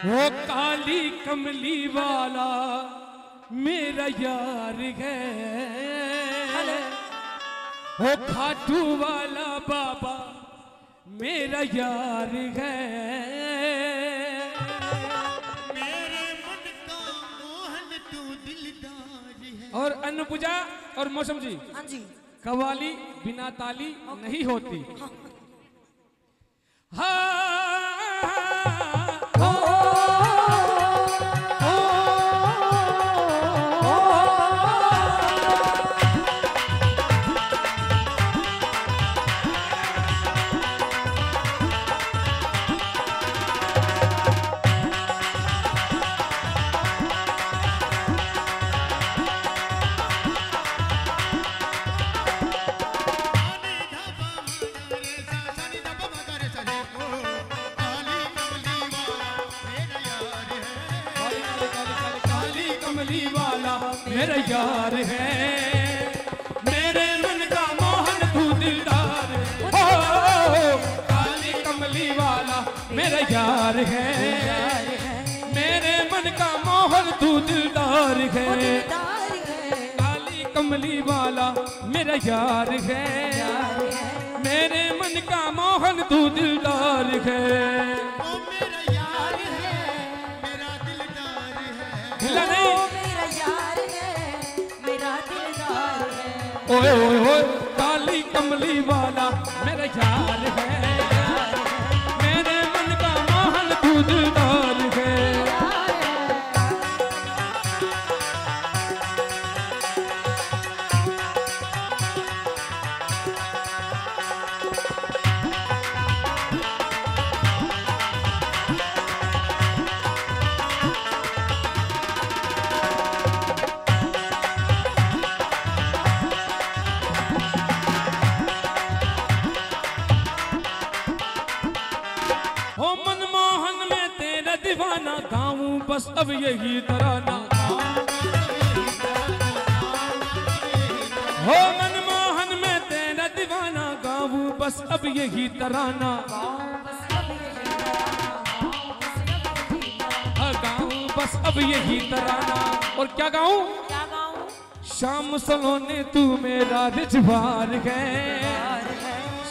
वो काली कमली वाला मेरा यार है, वो खाटू वाला बाबा मेरा यार है। मेरे मन का मोहन तू दिलदार है। और अन्नपूजा और मौसम जी, हाँ जी, कव्वाली बिना ताली नहीं होती। हाँ मेरा यार है, मेरे मन का मोहन तू दिलदार हो, काली कमली वाला मेरा यार है, मेरे मन का मोहन तू दिलदार है, काली कमली वाला मेरा यार है, मेरे मन का मोहन तू दिलदार है। मेरा यार है, मेरा दिलदार है। ओए ओए ओए काली कमली वाला मेरा यार है, मेरे मन का मोहन तू दिलदार है। गाऊं बस अब यही तराना, हो मनमोहन में तेरा दीवाना, गाऊं बस अब यही तराना, गाऊं बस अब यही तराना। और क्या गाऊं? शाम सलोने तू मेरा रिजवार है,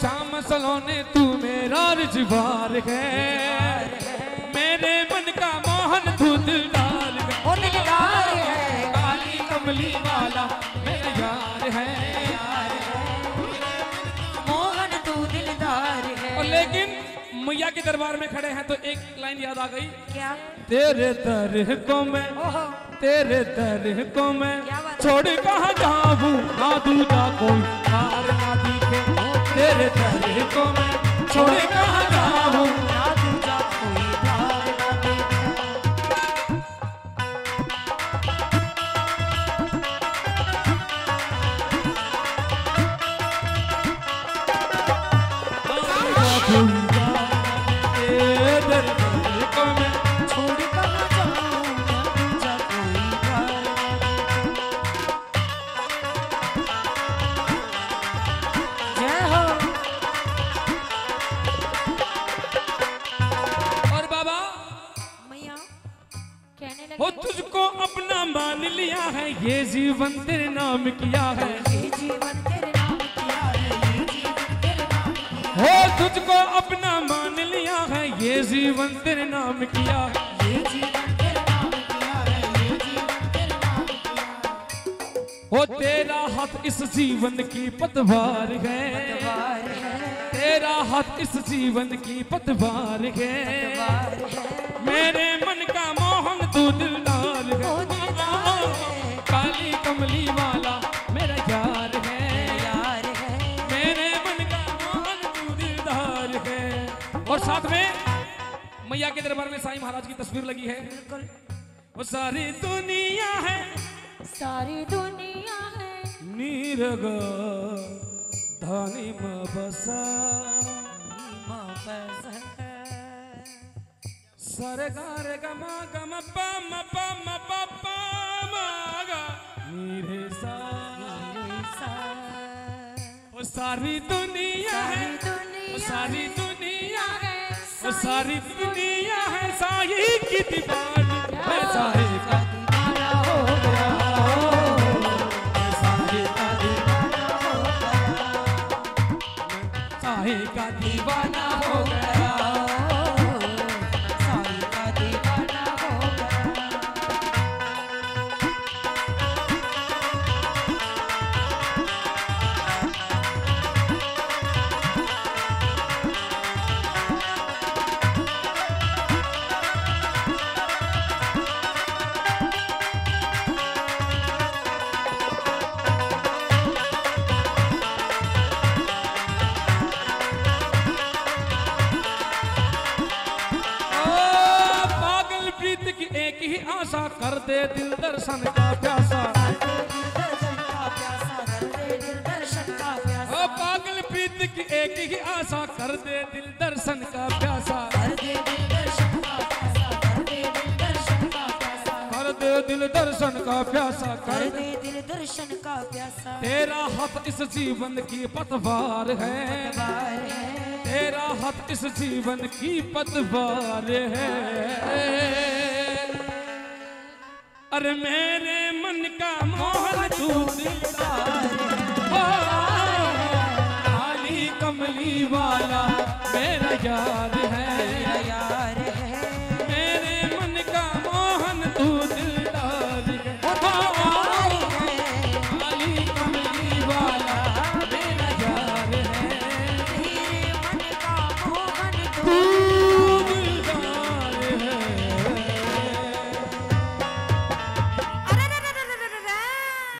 शाम सलोने तू मेरा रिजवार है, मेरे मन का मोहन तू दिलदार है, काली कमली वाला मेरा यार है, मोहन तू दिलदार है। और लेकिन मैया के दरबार में खड़े हैं तो एक लाइन याद आ गई, क्या? तेरे दर को मैं, तेरे दर को मैं छोड़ कहाँ जाऊँ, ना दूजा कोई हार ना दिखे, तेरे दर को मैं छोड़ कहाँ जाऊँ, ना दूजा कोई हार ना दिखे। हो तुझको अपना मान लिया है, ये जीवन तेरे नाम किया है, ये जीवन तेरे नाम किया है, ये जीवन तेरे नाम किया है। हो तुझको अपना मान लिया है, ये जीवन तेरे नाम किया है, ये जीवन तेरे नाम किया है, ये जीवन तेरे नाम किया है। हो तेरा हाथ इस जीवन की पतवार है, तेरा हाथ इस जीवन की पतवार है, मेरे मन का मोहन तू दिलदार है, काली कमली वाला मेरा यार है, मेरे मन का मोहन तू दिलदार है। और साथ में मैया के दरबार में साईं महाराज की तस्वीर लगी है, वो सारी दुनिया है, सारी दुनिया है, नीरगा धानी में बसा, सरगार गमा गम पा म पा म पा पा मा गा नीरे सा, वो सारी दुनिया है, वो सारी दुनिया है, वो सारी दुनिया है साई की दीवानी, मैं साई का दीवाना हो गया, मैं साई का दीवाना हो गया, साई का दीवाना हो गया, साई का दीवाना हो गया। एक ही आशा कर दे दिल दर्शन का प्यासा, ओ पागल प्रीत की एक ही आशा कर दे दिल दर्शन का प्यासा, कर दे दिल दर्शन का प्यासा, कर दे दिल दर्शन का प्यासा। तेरा हाथ इस जीवन की पतवार है, तेरा हाथ इस जीवन की पतवार है। अरे मेरे मन का मोहन तू दिलदार है।